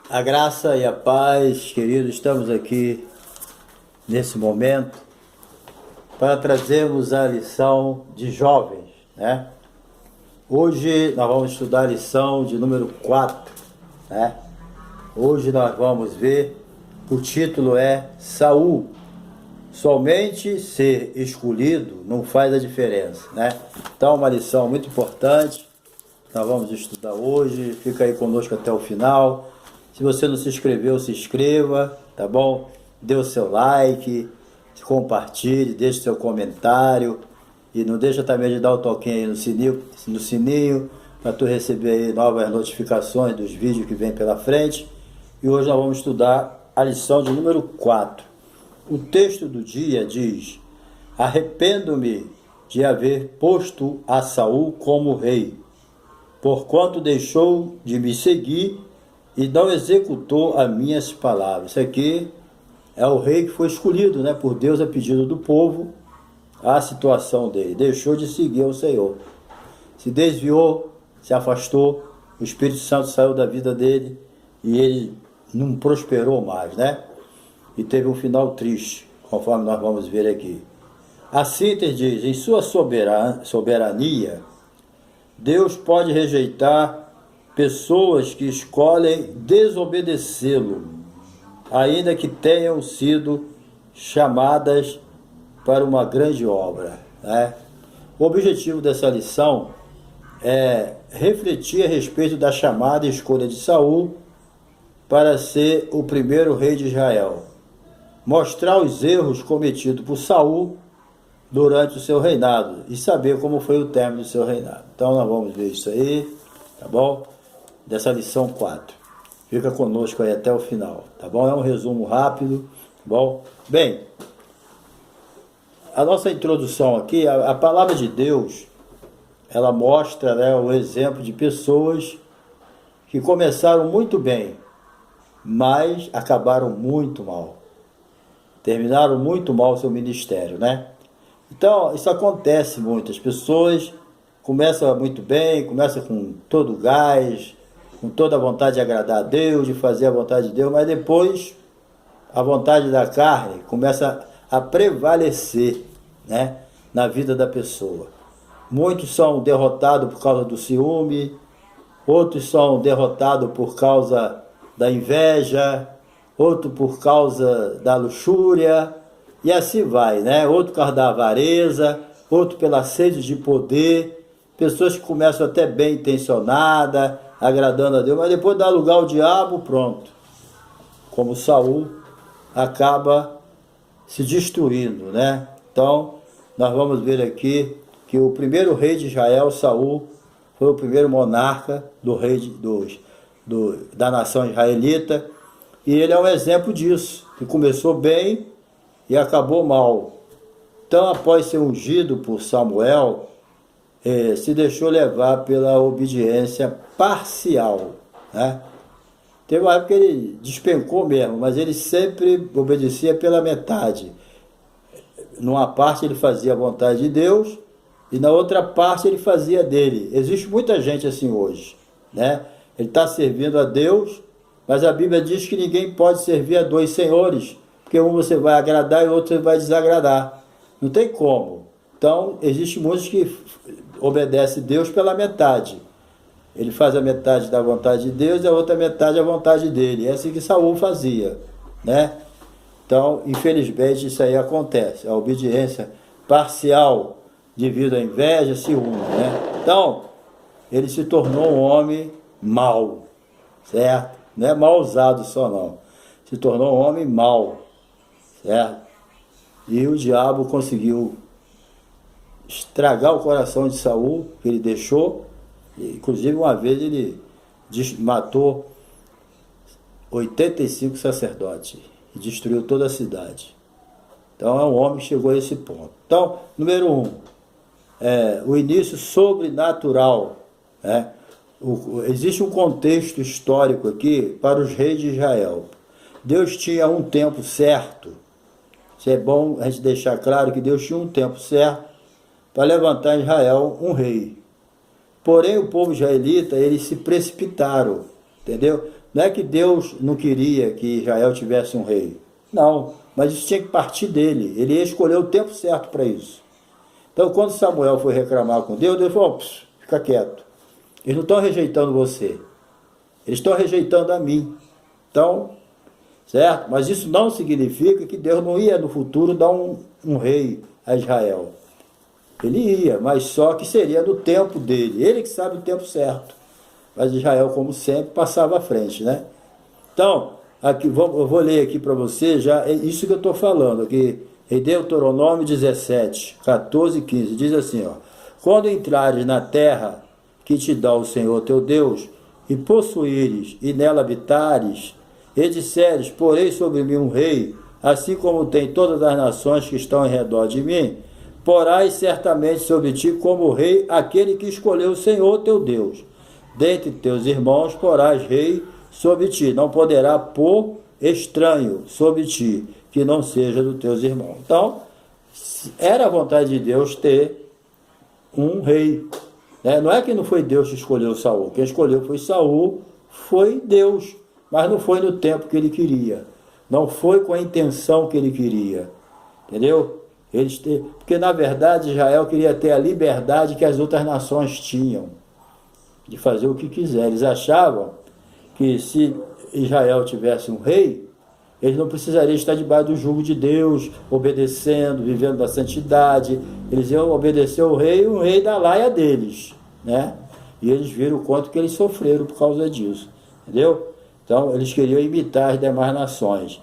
A graça e a paz, queridos, estamos aqui nesse momento para trazermos a lição de jovens, né? Hoje nós vamos estudar a lição de número 4, né? Hoje nós vamos ver, o título é Saul, somente ser escolhido não faz a diferença, né? Então uma lição muito importante, nós vamos estudar hoje, fica aí conosco até o final. Se você não se inscreveu, se inscreva, tá bom? Dê o seu like, compartilhe, deixe seu comentário e não deixa também de dar o toquinho aí no sininho para tu receber aí novas notificações dos vídeos que vem pela frente. E hoje nós vamos estudar a lição de número 4. O texto do dia diz: arrependo-me de haver posto a Saul como rei, porquanto deixou de me seguir e não executou as minhas palavras. Isso aqui é o rei que foi escolhido, né, por Deus a pedido do povo. A situação dele, deixou de seguir o Senhor, se desviou, se afastou, o Espírito Santo saiu da vida dele e ele não prosperou mais, né? E teve um final triste, conforme nós vamos ver aqui. A síntese diz: em sua soberania, Deus pode rejeitar pessoas que escolhem desobedecê-lo, ainda que tenham sido chamadas para uma grande obra, né? O objetivo dessa lição é refletir a respeito da chamada e escolha de Saul para ser o primeiro rei de Israel, mostrar os erros cometidos por Saul durante o seu reinado e saber como foi o término do seu reinado. Então nós vamos ver isso aí, tá bom? Dessa lição 4. Fica conosco aí até o final, tá bom? É um resumo rápido, tá bom? Bem, a nossa introdução aqui, a palavra de Deus, ela mostra, né, o exemplo de pessoas que começaram muito bem, mas acabaram muito mal. Terminaram muito mal o seu ministério, né? Então, isso acontece muito. As pessoas começam muito bem, começam com todo o gás, com toda a vontade de agradar a Deus, de fazer a vontade de Deus, mas depois a vontade da carne começa a prevalecer, né, na vida da pessoa. Muitos são derrotados por causa do ciúme, outros são derrotados por causa da inveja, outro por causa da luxúria, e assim vai, né? Outro por causa da avareza, outro pela sede de poder. Pessoas que começam até bem intencionadas, agradando a Deus, mas depois dá lugar ao diabo, pronto. Como Saul acaba se destruindo, né? Então, nós vamos ver aqui que o primeiro rei de Israel, Saul, foi o primeiro monarca da nação israelita, e ele é um exemplo disso, que começou bem e acabou mal. Então, após ser ungido por Samuel, se deixou levar pela obediência parcial, né? Teve uma época que ele despencou mesmo, mas ele sempre obedecia pela metade. Numa parte ele fazia a vontade de Deus e na outra parte ele fazia dele. Existe muita gente assim hoje, né? Ele está servindo a Deus, mas a Bíblia diz que ninguém pode servir a dois senhores, porque um você vai agradar e o outro você vai desagradar. Não tem como. Então, existe muitos que obedecem Deus pela metade. Ele faz a metade da vontade de Deus e a outra metade a vontade dele. É assim que Saul fazia, né? Então, infelizmente, isso aí acontece. A obediência parcial devido à inveja, ciúme, né? Então, ele se tornou um homem mau, certo? Não é mal usado só não. Se tornou um homem mau, certo? E o diabo conseguiu estragar o coração de Saul, que ele deixou. Inclusive, uma vez ele matou 85 sacerdotes e destruiu toda a cidade. Então, é um homem que chegou a esse ponto. Então, número 1, o início sobrenatural, né? Existe um contexto histórico aqui para os reis de Israel. Deus tinha um tempo certo. Isso é bom a gente deixar claro que Deus tinha um tempo certo para levantar em Israel um rei. Porém, o povo israelita, eles se precipitaram, entendeu? Não é que Deus não queria que Israel tivesse um rei. Não, mas isso tinha que partir dele. Ele ia escolher o tempo certo para isso. Então, quando Samuel foi reclamar com Deus, Deus falou, fica quieto. Eles não estão rejeitando você. Eles estão rejeitando a mim. Então, certo? Mas isso não significa que Deus não ia no futuro dar um rei a Israel. Ele ia, mas só que seria no tempo dele. Ele que sabe o tempo certo. Mas Israel, como sempre, passava à frente, né? Então, aqui, eu vou ler aqui para você, já é isso que eu estou falando, aqui, em Deuteronômio 17, 14 e 15, diz assim, ó, quando entrares na terra que te dá o Senhor teu Deus, e possuíres, e nela habitares, e disseres, porei sobre mim um rei, assim como tem todas as nações que estão em redor de mim, porás certamente sobre ti como rei aquele que escolheu o Senhor teu Deus. Dentre teus irmãos porás rei sobre ti, não poderá pôr estranho sobre ti, que não seja dos teus irmãos. Então, era a vontade de Deus ter um rei. Né? Não é que não foi Deus que escolheu Saul, quem escolheu foi Saul, foi Deus, mas não foi no tempo que ele queria, não foi com a intenção que ele queria, entendeu? Porque na verdade Israel queria ter a liberdade que as outras nações tinham, de fazer o que quiser. Eles achavam que se Israel tivesse um rei, eles não precisariam estar debaixo do jugo de Deus, obedecendo, vivendo da santidade. Eles iam obedecer o rei da laia deles, né? E eles viram o quanto que eles sofreram por causa disso, entendeu? Então, eles queriam imitar as demais nações.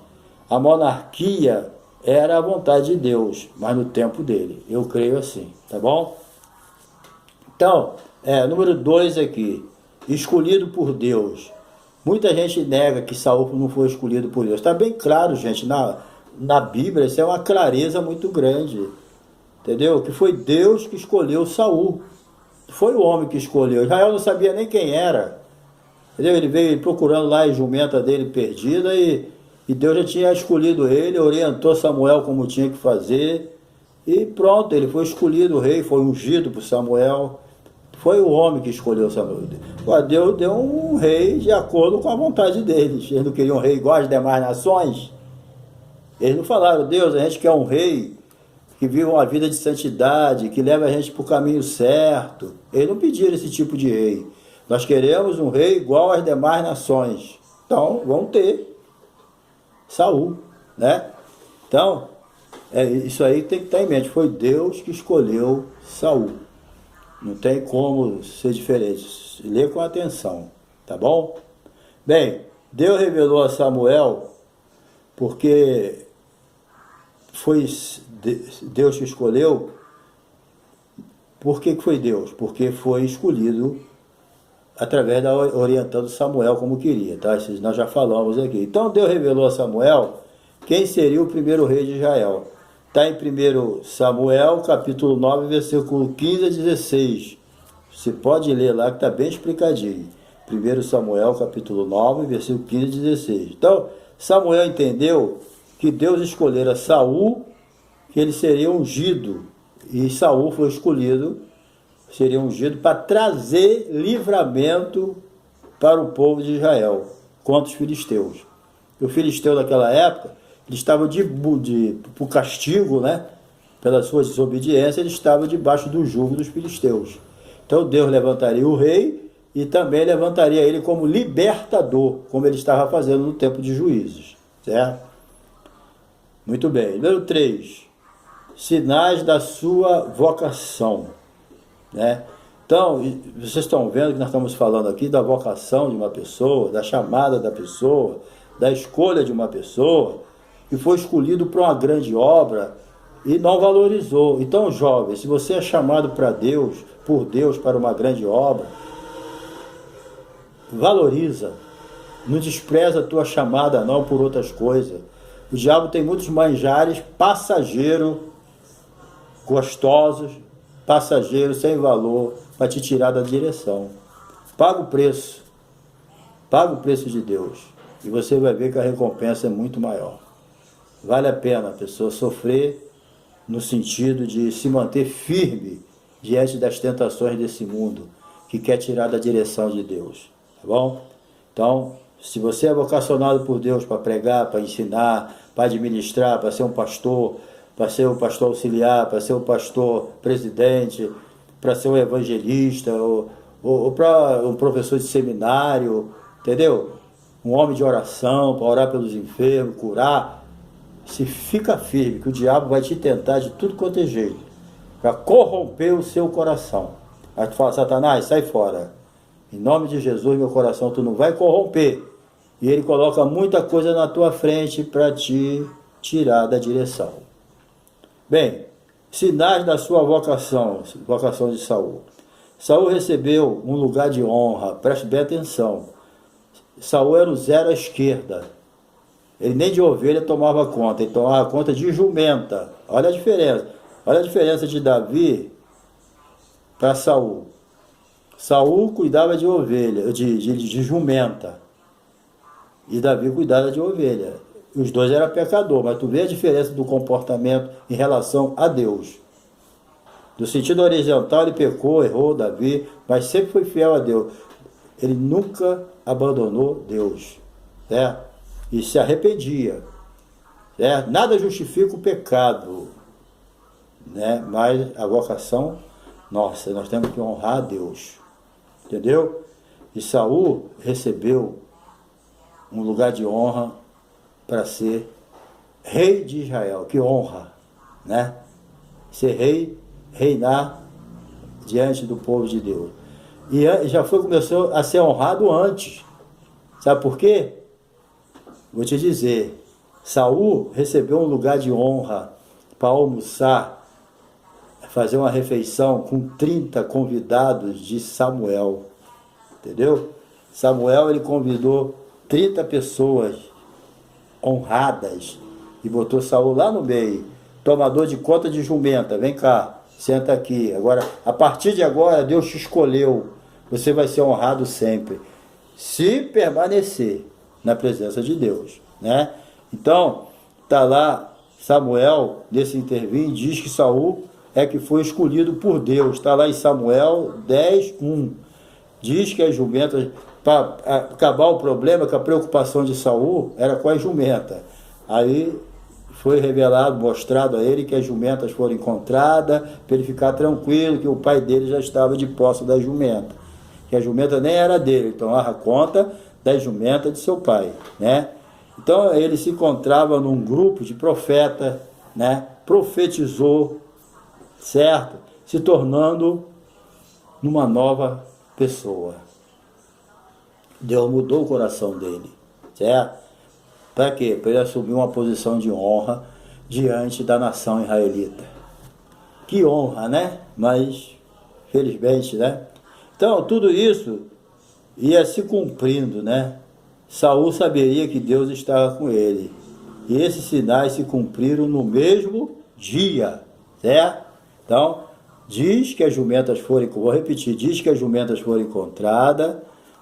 A monarquia era a vontade de Deus, mas no tempo dele. Eu creio assim, tá bom? Então, número 2 aqui, escolhido por Deus. Muita gente nega que Saul não foi escolhido por Deus. Está bem claro, gente, na Bíblia, isso é uma clareza muito grande. Entendeu? Que foi Deus que escolheu Saul. Foi o homem que escolheu. Israel não sabia nem quem era. Entendeu? Ele veio procurando lá a jumenta dele perdida e Deus já tinha escolhido ele, orientou Samuel como tinha que fazer. E pronto, ele foi escolhido o rei, foi ungido por Samuel. Foi o homem que escolheu Samuel. Deus deu um rei de acordo com a vontade deles. Eles não queriam um rei igual às demais nações. Eles não falaram, Deus, a gente quer um rei que viva uma vida de santidade, que leve a gente para o caminho certo. Eles não pediram esse tipo de rei. Nós queremos um rei igual às demais nações. Então, vão ter Saul, né? Então, isso aí tem que estar em mente. Foi Deus que escolheu Saul. Não tem como ser diferente. Lê com atenção, tá bom? Bem, Deus revelou a Samuel porque foi Deus que escolheu. Por que foi Deus? Porque foi escolhido através da orientando Samuel como queria, tá? Isso nós já falamos aqui. Então Deus revelou a Samuel quem seria o primeiro rei de Israel. Está em 1 Samuel, capítulo 9, versículo 15 a 16. Você pode ler lá que está bem explicadinho. 1 Samuel, capítulo 9, versículo 15 a 16. Então, Samuel entendeu que Deus escolhera Saul, que ele seria ungido. E Saul foi escolhido, seria ungido para trazer livramento para o povo de Israel contra os filisteus. E o filisteu daquela época, ele estava por castigo, né? Pela sua desobediência, ele estava debaixo do jugo dos filisteus. Então Deus levantaria o rei e também levantaria ele como libertador, como ele estava fazendo no tempo de Juízes, certo? Muito bem. Número 3. Sinais da sua vocação, né? Então, vocês estão vendo que nós estamos falando aqui da vocação de uma pessoa, da chamada da pessoa, da escolha de uma pessoa, que foi escolhido para uma grande obra e não valorizou. Então, jovem, se você é chamado por Deus para uma grande obra, valoriza, não despreza a tua chamada não por outras coisas. O diabo tem muitos manjares passageiros, gostosos, passageiros sem valor, para te tirar da direção. Paga o preço de Deus, e você vai ver que a recompensa é muito maior. Vale a pena a pessoa sofrer no sentido de se manter firme diante das tentações desse mundo que quer tirar da direção de Deus, tá bom? Então, Se você é vocacionado por Deus para pregar, para ensinar, para administrar, para ser um pastor, para ser um pastor auxiliar, para ser um pastor presidente, para ser um evangelista, ou para um professor de seminário, entendeu? Um homem de oração, para orar pelos enfermos, curar. Se fica firme, que o diabo vai te tentar de tudo quanto é jeito, para corromper o seu coração. Aí tu fala, Satanás, sai fora. Em nome de Jesus, meu coração, tu não vai corromper. E ele coloca muita coisa na tua frente para te tirar da direção. Bem, sinais da sua vocação de Saul. Saul recebeu um lugar de honra, preste bem atenção. Saul era o 0 à esquerda. Ele nem de ovelha tomava conta, ele tomava conta de jumenta. Olha a diferença. Olha a diferença de Davi para Saul. Saul cuidava de ovelha, de jumenta. E Davi cuidava de ovelha. Os dois eram pecadores, mas tu vê a diferença do comportamento em relação a Deus. Do sentido horizontal ele pecou, errou, Davi, mas sempre foi fiel a Deus. Ele nunca abandonou Deus, certo? E se arrependia, certo? Nada justifica o pecado, né? Mas a vocação, nossa, nós temos que honrar a Deus, entendeu? E Saul recebeu um lugar de honra para ser rei de Israel. Que honra, né? Ser rei, reinar diante do povo de Deus. E começou a ser honrado antes. Sabe por quê? Vou te dizer. Saul recebeu um lugar de honra para almoçar, fazer uma refeição com 30 convidados de Samuel. Entendeu? Samuel, ele convidou 30 pessoas honradas e botou Saul lá no meio, tomador de conta de jumenta, vem cá, senta aqui. Agora, a partir de agora, Deus te escolheu, você vai ser honrado sempre, se permanecer na presença de Deus, né? Então, tá lá Samuel, nesse intervir, diz que Saul é que foi escolhido por Deus, está lá em Samuel 10:1, diz que as jumentas, para acabar o problema, que a preocupação de Saul era com as jumentas. Aí foi revelado, mostrado a ele que as jumentas foram encontradas, para ele ficar tranquilo, que o pai dele já estava de posse das jumentas. Que a jumenta nem era dele, ele tomava conta das jumentas de seu pai, né? Então ele se encontrava num grupo de profetas, né? Profetizou, certo? Se tornando numa nova pessoa. Deus mudou o coração dele, certo? Para quê? Para ele assumir uma posição de honra diante da nação israelita. Que honra, né? Mas, felizmente, né? Então, tudo isso ia se cumprindo, né? Saul saberia que Deus estava com ele. E esses sinais se cumpriram no mesmo dia, certo? Então, diz que as jumentas foram, vou repetir, diz que as jumentas foram encontradas,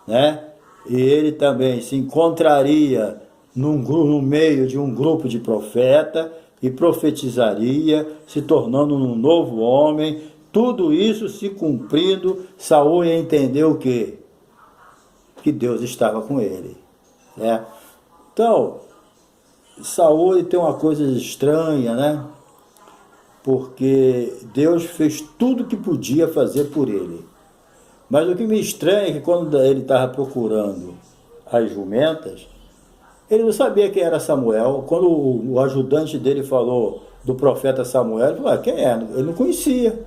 né? E ele também se encontraria no meio de um grupo de profetas e profetizaria, se tornando um novo homem. Tudo isso se cumprindo, Saul ia entender o quê? Que Deus estava com ele, né? Então, Saul ele tem uma coisa estranha, né? Porque Deus fez tudo o que podia fazer por ele. Mas o que me estranha é que quando ele estava procurando as jumentas, ele não sabia quem era Samuel. Quando o ajudante dele falou do profeta Samuel, ele falou, quem é? Ele não conhecia.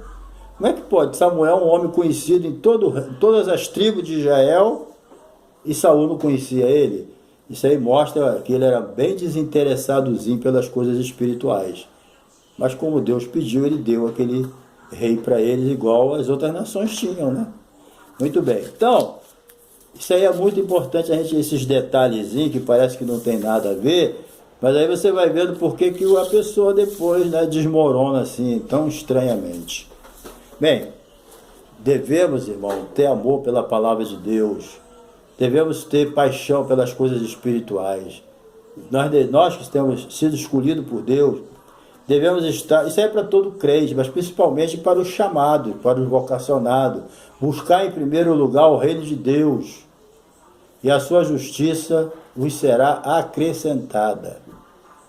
Como é que pode? Samuel é um homem conhecido em todas as tribos de Israel e Saul não conhecia ele. Isso aí mostra que ele era bem desinteressadozinho pelas coisas espirituais. Mas como Deus pediu, ele deu aquele rei para eles, igual as outras nações tinham, né? Muito bem. Então, isso aí é muito importante, esses detalhezinhos que parece que não tem nada a ver, mas aí você vai vendo por que a pessoa depois, né, desmorona assim, tão estranhamente. Bem, devemos, irmão, ter amor pela palavra de Deus, devemos ter paixão pelas coisas espirituais. Nós que temos sido escolhidos por Deus, devemos estar, isso é para todo crente, mas principalmente para os chamados, para os vocacionados, buscar em primeiro lugar o reino de Deus e a sua justiça vos será acrescentada.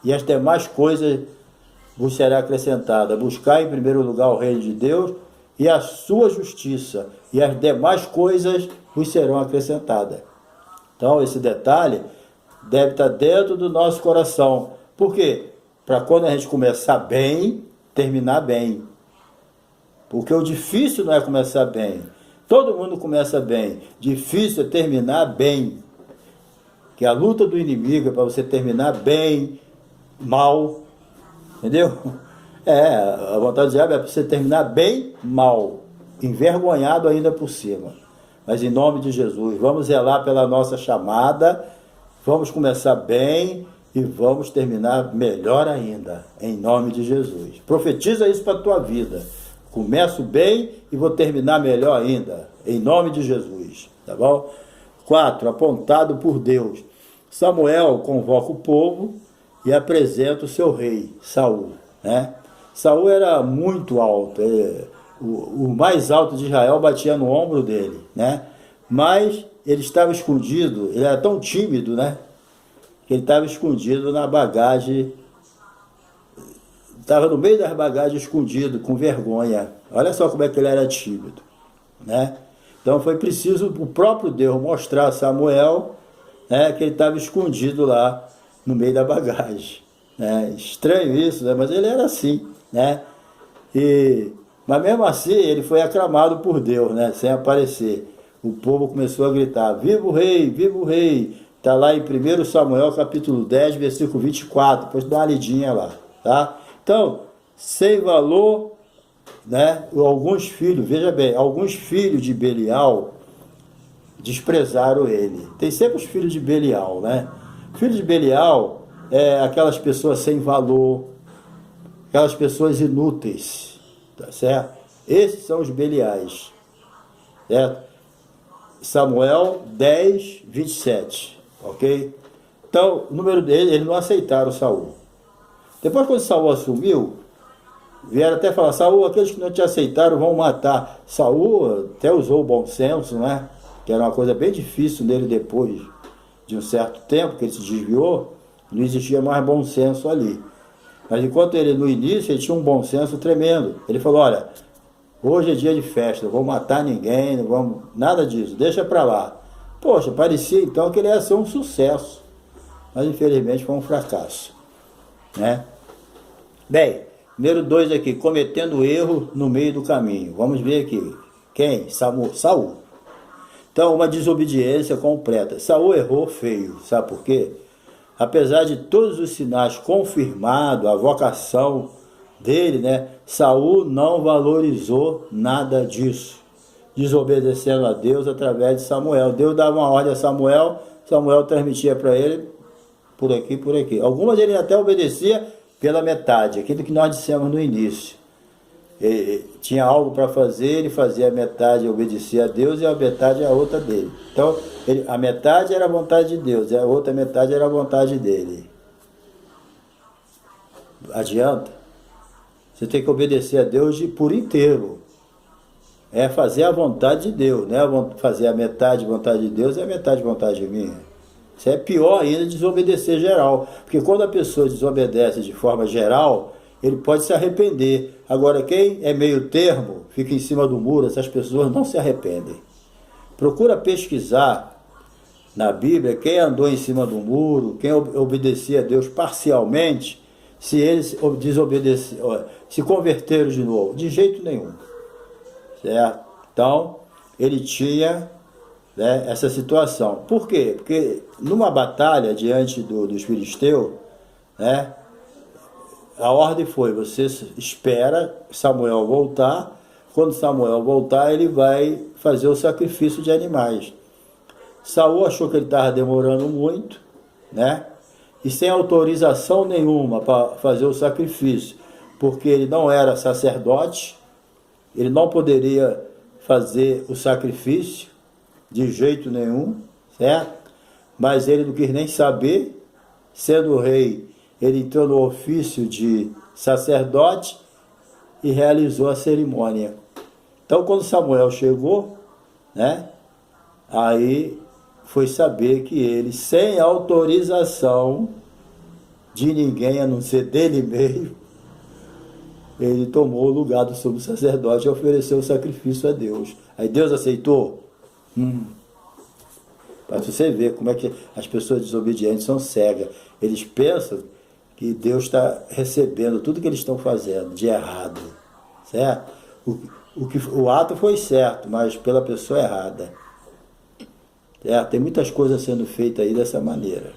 E as demais coisas vos será acrescentada. Buscai em primeiro lugar o reino de Deus e a sua justiça, e as demais coisas vos serão acrescentadas. Então, esse detalhe deve estar dentro do nosso coração. Por quê? Para quando a gente começar bem, terminar bem. Porque o difícil não é começar bem. Todo mundo começa bem. Difícil é terminar bem. Que a luta do inimigo é para você terminar bem, mal. Entendeu? A vontade do diabo é para você terminar bem, mal. Envergonhado ainda por cima. Mas em nome de Jesus, vamos zelar pela nossa chamada. Vamos começar bem e vamos terminar melhor ainda. Em nome de Jesus. Profetiza isso para a tua vida. Começo bem e vou terminar melhor ainda. Em nome de Jesus. Tá bom? 4. Apontado por Deus. Samuel convoca o povo e apresenta o seu rei, Saul. Né? Saul era muito alto. O mais alto de Israel batia no ombro dele. Né? Mas ele estava escondido. Ele era tão tímido, né? Que ele estava escondido na bagagem. Estava no meio das bagagens, escondido, com vergonha. Olha só como é que ele era tímido. Né? Então foi preciso o próprio Deus mostrar a Samuel, né, que ele estava escondido lá no meio da bagagem. Né? Estranho isso, né? Mas ele era assim. Né? Mas mesmo assim ele foi aclamado por Deus, né? Sem aparecer. O povo começou a gritar: viva o rei, viva o rei. Está lá em 1 Samuel capítulo 10, versículo 24. Depois dá uma lidinha lá. Tá? Então, sem valor, né? Alguns filhos, veja bem, alguns filhos de Belial desprezaram ele. Tem sempre os filhos de Belial, né? Filhos de Belial é aquelas pessoas sem valor, aquelas pessoas inúteis, tá certo? Esses são os Beliais, certo? Samuel 10, 27, ok? Então, o número dele, eles não aceitaram Saul. Depois, quando Saul assumiu, vieram até falar: Saul, aqueles que não te aceitaram vão matar. Saul até usou o bom senso, né? Que era uma coisa bem difícil nele depois de um certo tempo que ele se desviou, não existia mais bom senso ali. Mas enquanto ele, no início, ele tinha um bom senso tremendo. Ele falou: olha, hoje é dia de festa, não vou matar ninguém, não vamos, nada disso, deixa pra lá. Poxa, parecia então que ele ia ser um sucesso, mas infelizmente foi um fracasso, né? Bem, número 2 aqui, cometendo erro no meio do caminho. Vamos ver aqui. Quem? Saul. Então, uma desobediência completa. Saul errou feio. Sabe por quê? Apesar de todos os sinais confirmados, a vocação dele, né? Saul não valorizou nada disso. Desobedecendo a Deus através de Samuel. Deus dava uma ordem a Samuel, Samuel transmitia para ele por aqui, por aqui. Algumas ele até obedecia pela metade, aquilo que nós dissemos no início. Ele tinha algo para fazer, ele fazia a metade, obedecia a Deus, e a metade a outra dele. Então, a metade era a vontade de Deus, e a outra metade era a vontade dele. Adianta? Você tem que obedecer a Deus por inteiro. É fazer a vontade de Deus, né? Fazer a metade vontade de Deus e a metade vontade minha. Isso é pior ainda, desobedecer geral. Porque quando a pessoa desobedece de forma geral, ele pode se arrepender. Agora, quem é meio termo, fica em cima do muro, essas pessoas não se arrependem. Procura pesquisar na Bíblia quem andou em cima do muro, quem obedecia a Deus parcialmente, se eles desobedeceram, se converteram de novo. De jeito nenhum. Certo? Então, ele tinha, né, essa situação. Por quê? Porque numa batalha diante dos filisteus, né, a ordem foi: você espera Samuel voltar. Quando Samuel voltar, ele vai fazer o sacrifício de animais. Saul achou que ele estava demorando muito, né? E sem autorização nenhuma para fazer o sacrifício, porque ele não era sacerdote, ele não poderia fazer o sacrifício de jeito nenhum, certo? Mas ele não quis nem saber. Sendo o rei, ele entrou no ofício de sacerdote e realizou a cerimônia. Então, quando Samuel chegou, né, aí foi saber que ele, sem autorização de ninguém, a não ser dele mesmo, ele tomou o lugar do sumo sacerdote e ofereceu o sacrifício a Deus. Aí Deus aceitou? Para você ver como é que as pessoas desobedientes são cegas. Eles pensam que Deus está recebendo tudo que eles estão fazendo de errado. Certo? O ato foi certo, mas pela pessoa errada. Certo? Tem muitas coisas sendo feitas aí dessa maneira.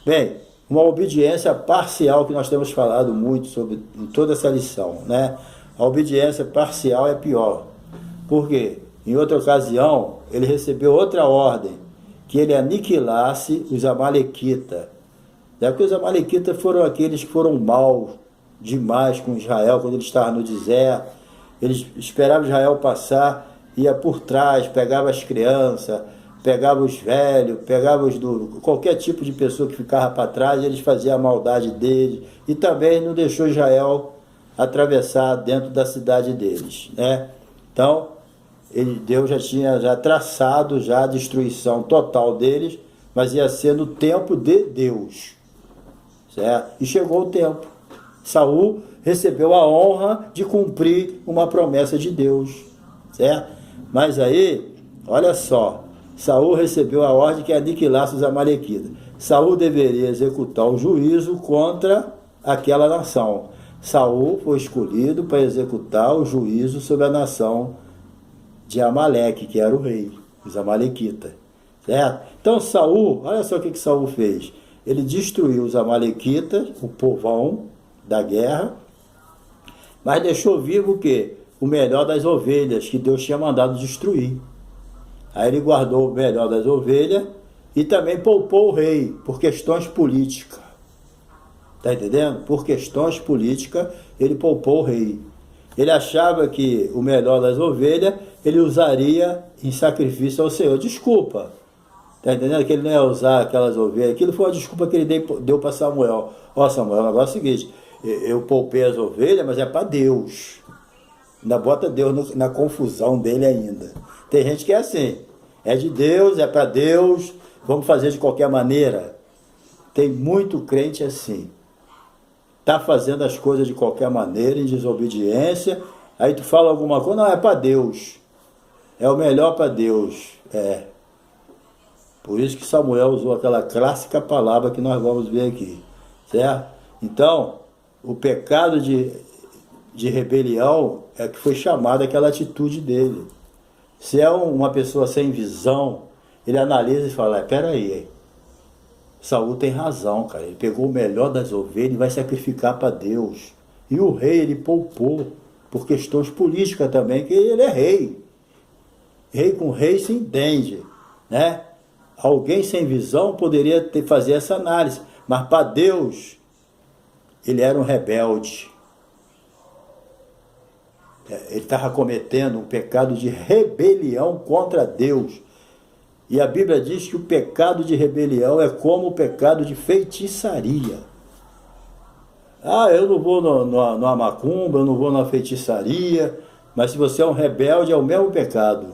Bem, uma obediência parcial que nós temos falado muito sobre em toda essa lição, né? A obediência parcial é pior. Por quê? Em outra ocasião, ele recebeu outra ordem, que ele aniquilasse os amalequitas. Porque os amalequitas foram aqueles que foram maus demais com Israel quando ele estava no deserto. Eles esperavam Israel passar, ia por trás, pegava as crianças, pegava os velhos, pegava qualquer tipo de pessoa que ficava para trás, eles faziam a maldade deles, e também não deixou Israel atravessar dentro da cidade deles, né? Então, Deus já tinha traçado a destruição total deles, mas ia ser no tempo de Deus, certo? E chegou o tempo. Saul recebeu a honra de cumprir uma promessa de Deus, certo? Mas aí, olha só, Saul recebeu a ordem que aniquilasse os amalequitas. Saul deveria executar o juízo contra aquela nação. Saul foi escolhido para executar o juízo sobre a nação de Amaleque, que era o rei, os amalequitas, certo? Então Saul, olha só o que Saul fez. Ele destruiu os amalequitas, o povão da guerra, mas deixou vivo o quê? O melhor das ovelhas que Deus tinha mandado destruir. Aí ele guardou o melhor das ovelhas e também poupou o rei por questões políticas. Está entendendo? Por questões políticas, ele poupou o rei. Ele achava que o melhor das ovelhas ele usaria em sacrifício ao Senhor. Desculpa. Está entendendo? Que ele não ia usar aquelas ovelhas. Aquilo foi uma desculpa que ele deu para Samuel. Ó, Samuel, o negócio é o seguinte: eu poupei as ovelhas, mas é para Deus. Ainda bota Deus na confusão dele ainda. Tem gente que é assim. É de Deus, é para Deus, vamos fazer de qualquer maneira. Tem muito crente assim. Está fazendo as coisas de qualquer maneira, em desobediência. Aí tu fala alguma coisa, não, é para Deus. É o melhor para Deus. É. Por isso que Samuel usou aquela clássica palavra que nós vamos ver aqui. Certo? Então, o pecado de rebelião é que foi chamado aquela atitude dele. Se é uma pessoa sem visão, ele analisa e fala, peraí, Saul tem razão, cara. Ele pegou o melhor das ovelhas e vai sacrificar para Deus. E o rei ele poupou por questões políticas também, que ele é rei. Rei com rei se entende, né? Alguém sem visão poderia fazer essa análise, mas para Deus ele era um rebelde. Ele estava cometendo um pecado de rebelião contra Deus. E a Bíblia diz que o pecado de rebelião é como o pecado de feitiçaria. Eu não vou numa macumba, eu não vou numa feitiçaria, mas se você é um rebelde, é o mesmo pecado.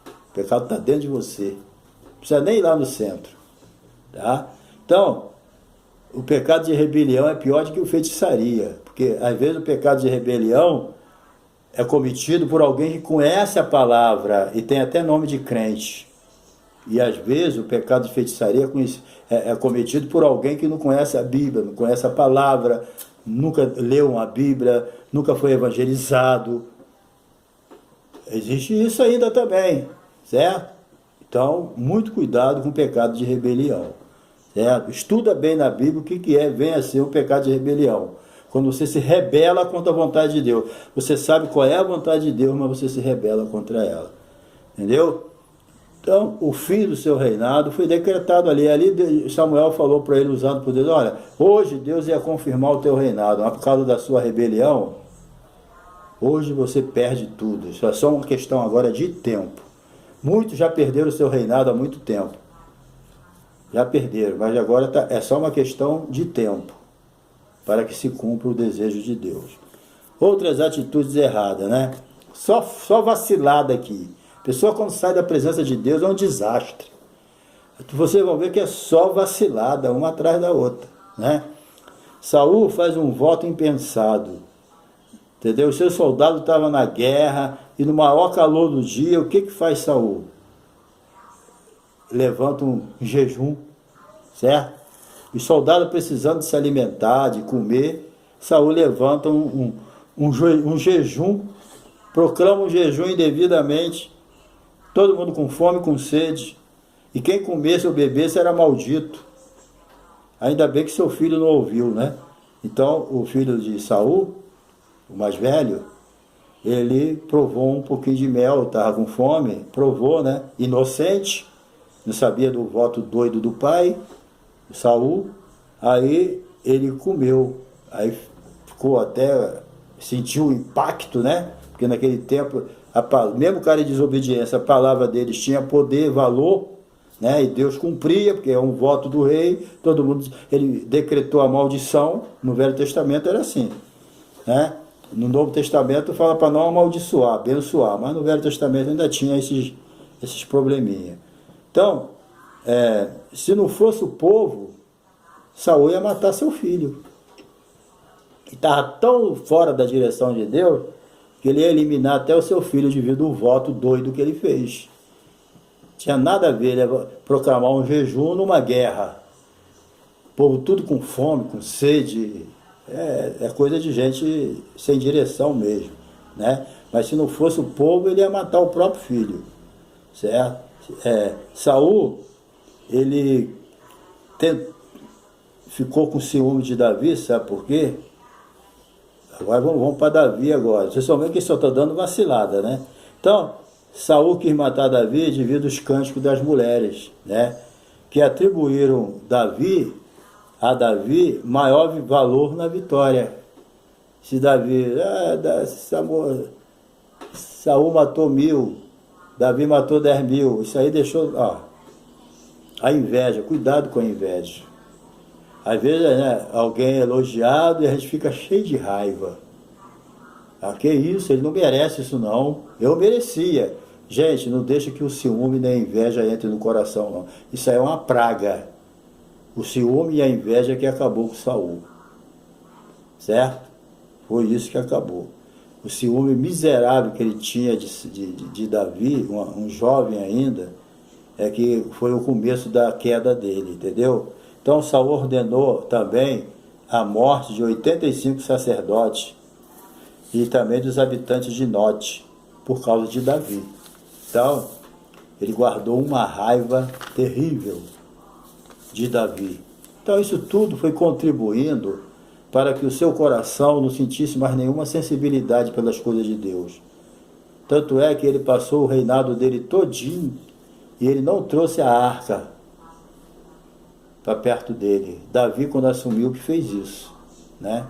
O pecado está dentro de você. Não precisa nem ir lá no centro. Tá? Então, o pecado de rebelião é pior do que o feitiçaria. Porque, às vezes, o pecado de rebelião é cometido por alguém que conhece a palavra e tem até nome de crente. E às vezes o pecado de feitiçaria é cometido por alguém que não conhece a Bíblia, não conhece a palavra, nunca leu uma Bíblia, nunca foi evangelizado. Existe isso ainda também, certo? Então, muito cuidado com o pecado de rebelião, certo? Estuda bem na Bíblia o que vem a ser o pecado de rebelião. Quando você se rebela contra a vontade de Deus. Você sabe qual é a vontade de Deus, mas você se rebela contra ela. Entendeu? Então, o fim do seu reinado foi decretado ali. Ali Samuel falou para ele, usado por Deus, olha, hoje Deus ia confirmar o teu reinado, mas por causa da sua rebelião, hoje você perde tudo. Isso é só uma questão agora de tempo. Muitos já perderam o seu reinado há muito tempo. Já perderam, mas agora é só uma questão de tempo, para que se cumpra o desejo de Deus. Outras atitudes erradas, né? Só vacilada aqui. A pessoa quando sai da presença de Deus é um desastre. Vocês vão ver que é só vacilada, uma atrás da outra, né? Saul faz um voto impensado, entendeu? O seu soldado estava na guerra e no maior calor do dia, o que faz Saul? Levanta um jejum, certo? Os soldados precisando de se alimentar, de comer, Saul levanta um jejum, proclama um jejum indevidamente, todo mundo com fome, com sede, e quem comesse ou bebesse era maldito. Ainda bem que seu filho não ouviu, né? Então, o filho de Saul, o mais velho, ele provou um pouquinho de mel, estava com fome, provou, né? Inocente, não sabia do voto doido do pai, Saul, aí ele comeu, aí ficou até, sentiu o impacto, né? Porque naquele tempo, mesmo cara de desobediência, a palavra deles tinha poder, valor, né? E Deus cumpria, porque é um voto do rei, todo mundo, ele decretou a maldição. No Velho Testamento era assim, né? No Novo Testamento fala para não amaldiçoar, abençoar, mas no Velho Testamento ainda tinha esses probleminha. Então, se não fosse o povo, Saul ia matar seu filho. E estava tão fora da direção de Deus que ele ia eliminar até o seu filho devido ao voto doido que ele fez. Tinha nada a ver ele proclamar um jejum numa guerra. O povo tudo com fome, com sede. É coisa de gente sem direção mesmo, né? Mas se não fosse o povo, ele ia matar o próprio filho, certo? Saul, ele ficou com ciúme de Davi, sabe por quê? Agora vamos para Davi agora. Vocês estão vendo que só está dando vacilada, né? Então, Saul quis matar Davi devido aos cânticos das mulheres, né? Que atribuíram a Davi maior valor na vitória. Se Davi, Saul matou 1000, Davi matou 10.000, isso aí deixou, a inveja, cuidado com a inveja. Às vezes, né, alguém é elogiado e a gente fica cheio de raiva. Que isso, ele não merece isso não, eu merecia. Gente, não deixa que o ciúme nem a inveja entre no coração não, isso aí é uma praga. O ciúme e a inveja que acabou com Saul, certo? Foi isso que acabou. O ciúme miserável que ele tinha de Davi, um jovem ainda, é que foi o começo da queda dele, entendeu? Então Saul ordenou também a morte de 85 sacerdotes e também dos habitantes de Note, por causa de Davi. Então, ele guardou uma raiva terrível de Davi. Então isso tudo foi contribuindo para que o seu coração não sentisse mais nenhuma sensibilidade pelas coisas de Deus. Tanto é que ele passou o reinado dele todinho e ele não trouxe a arca para perto dele. Davi, quando assumiu, que fez isso, né?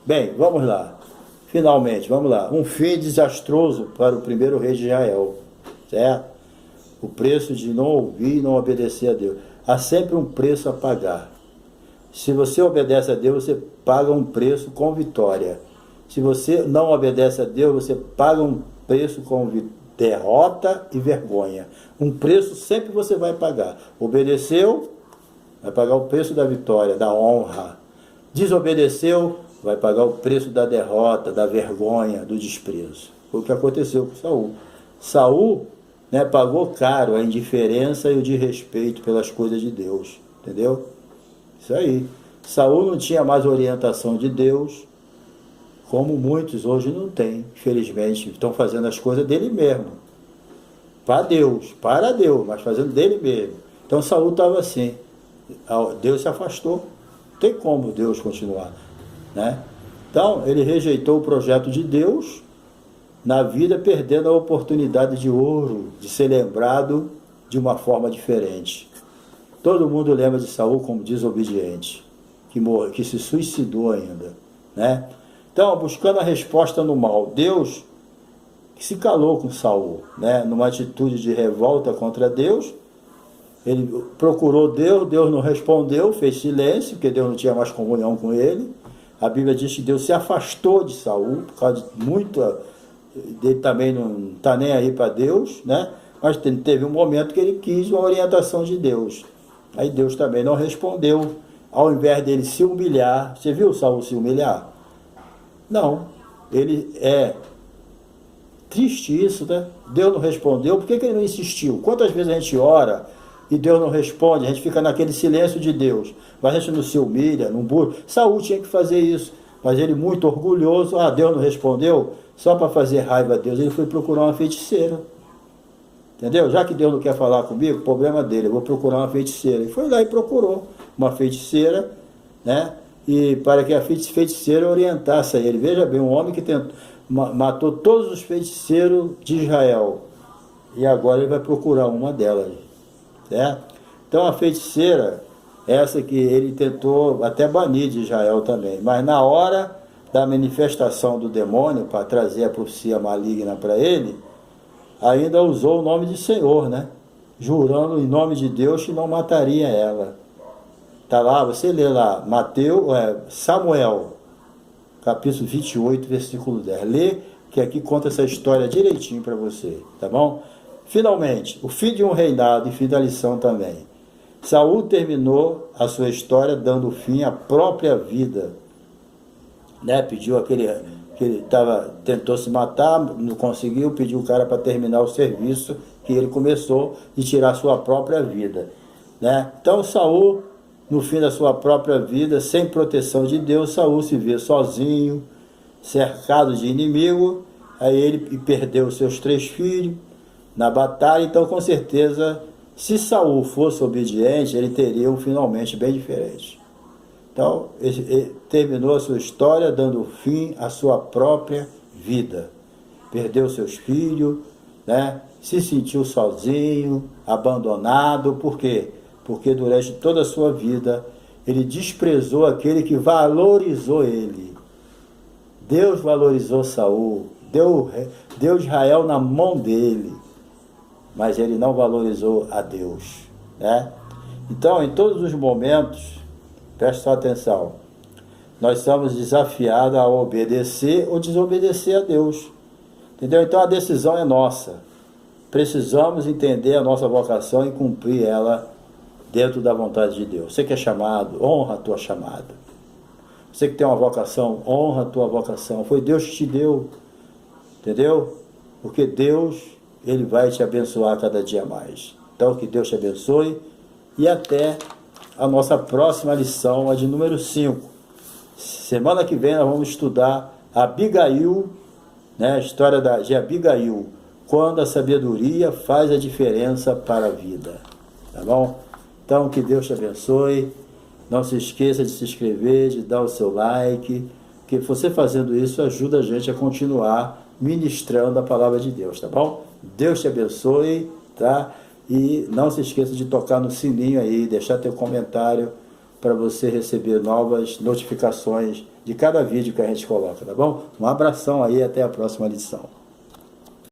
Bem, vamos lá. Finalmente, vamos lá. Um fim desastroso para o primeiro rei de Israel, certo? O preço de não ouvir e não obedecer a Deus. Há sempre um preço a pagar. Se você obedece a Deus, você paga um preço com vitória. Se você não obedece a Deus, você paga um preço com derrota e vergonha. Um preço sempre você vai pagar. Obedeceu, vai pagar o preço da vitória, da honra. Desobedeceu, vai pagar o preço da derrota, da vergonha, do desprezo. Foi o que aconteceu com Saul. Saul, né, pagou caro a indiferença e o desrespeito pelas coisas de Deus, entendeu? Isso aí. Saul não tinha mais orientação de Deus, como muitos hoje não têm, infelizmente. Estão fazendo as coisas dele mesmo. Para Deus, mas fazendo dele mesmo. Então Saul estava assim. Deus se afastou. Não tem como Deus continuar, né? Então ele rejeitou o projeto de Deus na vida, perdendo a oportunidade de ouro de ser lembrado de uma forma diferente. Todo mundo lembra de Saul como desobediente, que se suicidou ainda, né? Então, buscando a resposta no mal, Deus que se calou com Saul, né? Numa atitude de revolta contra Deus, ele procurou Deus, Deus não respondeu, fez silêncio, porque Deus não tinha mais comunhão com ele. A Bíblia diz que Deus se afastou de Saul, por causa de muita... Ele também não está nem aí para Deus, né? Mas teve um momento que ele quis uma orientação de Deus. Aí Deus também não respondeu. Ao invés dele se humilhar, você viu Saul se humilhar? Não, ele é triste isso, né? Deus não respondeu, por que ele não insistiu? Quantas vezes a gente ora e Deus não responde, a gente fica naquele silêncio de Deus, mas a gente não se humilha, não busca. Saul tinha que fazer isso, mas ele muito orgulhoso, Deus não respondeu, só para fazer raiva a Deus, ele foi procurar uma feiticeira. Entendeu? Já que Deus não quer falar comigo, o problema dele, eu vou procurar uma feiticeira. Ele foi lá e procurou uma feiticeira, né? E para que a feiticeira orientasse a ele. Veja bem, um homem que matou todos os feiticeiros de Israel. E agora ele vai procurar uma delas. Certo? Então a feiticeira, essa que ele tentou até banir de Israel também. Mas na hora da manifestação do demônio, para trazer a profecia maligna para ele, ainda usou o nome de Senhor, né? Jurando em nome de Deus que não mataria ela. Está lá, você lê lá, Samuel, capítulo 28, versículo 10. Lê, que aqui conta essa história direitinho para você, tá bom? Finalmente, o fim de um reinado e fim da lição também. Saul terminou a sua história dando fim à própria vida. Né? Pediu tentou se matar, não conseguiu, pediu o cara para terminar o serviço que ele começou e tirar sua própria vida. Né? Então Saul, no fim da sua própria vida, sem proteção de Deus, Saul se vê sozinho, cercado de inimigo, aí ele perdeu seus 3 filhos na batalha. Então, com certeza, se Saul fosse obediente, ele teria um finalmente bem diferente. Então, ele terminou a sua história dando fim à sua própria vida. Perdeu seus filhos, né? Se sentiu sozinho, abandonado. Por quê? Porque durante toda a sua vida, ele desprezou aquele que valorizou ele. Deus valorizou Saul, deu Israel na mão dele, mas ele não valorizou a Deus, né? Então, em todos os momentos, preste só atenção, nós somos desafiados a obedecer ou desobedecer a Deus, entendeu? Então a decisão é nossa. Precisamos entender a nossa vocação e cumprir ela dentro da vontade de Deus. Você que é chamado, honra a tua chamada. Você que tem uma vocação, honra a tua vocação. Foi Deus que te deu, entendeu? Porque Deus, Ele vai te abençoar cada dia mais. Então que Deus te abençoe e até a nossa próxima lição, a de número 5. Semana que vem nós vamos estudar Abigail, né, a história de Abigail, quando a sabedoria faz a diferença para a vida. Tá bom? Então que Deus te abençoe. Não se esqueça de se inscrever, de dar o seu like, que você fazendo isso ajuda a gente a continuar ministrando a palavra de Deus, tá bom? Deus te abençoe, tá? E não se esqueça de tocar no sininho aí, deixar teu comentário para você receber novas notificações de cada vídeo que a gente coloca, tá bom? Um abração aí, até a próxima lição.